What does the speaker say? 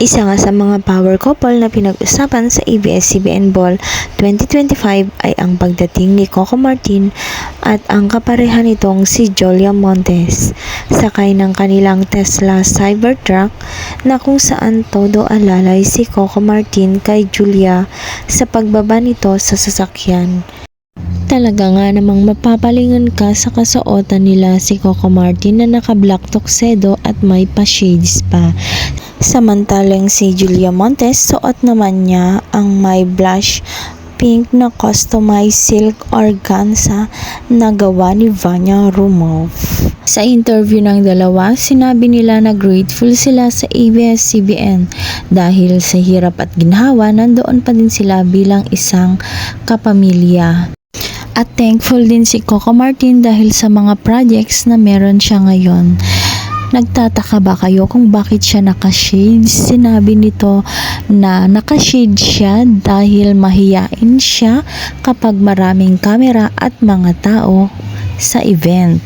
Isa nga sa mga power couple na pinag-usapan sa ABS-CBN Ball 2025 ay ang pagdating ni Coco Martin at ang kapareha nitong si Julia Montes, sakay ng kanilang Tesla Cybertruck na kung saan todo alalay si Coco Martin kay Julia sa pagbaba nito sa sasakyan. Talaga nga namang mapapalingon ka sa kasuotan nila si Coco Martin na naka-black tuxedo at may pa-shades pa. Samantalang si Julia Montes, suot naman niya ang may blush pink na customized silk organza na gawa ni Vanya Rumov. Sa interview ng dalawa, sinabi nila na grateful sila sa ABS-CBN dahil sa hirap at ginhawa nandoon pa din sila bilang isang kapamilya. At thankful din si Coco Martin dahil sa mga projects na meron siya ngayon. Nagtataka ba kayo kung bakit siya naka-shades? Sinabi nito na naka-shade siya dahil mahiyain siya kapag maraming kamera at mga tao sa event.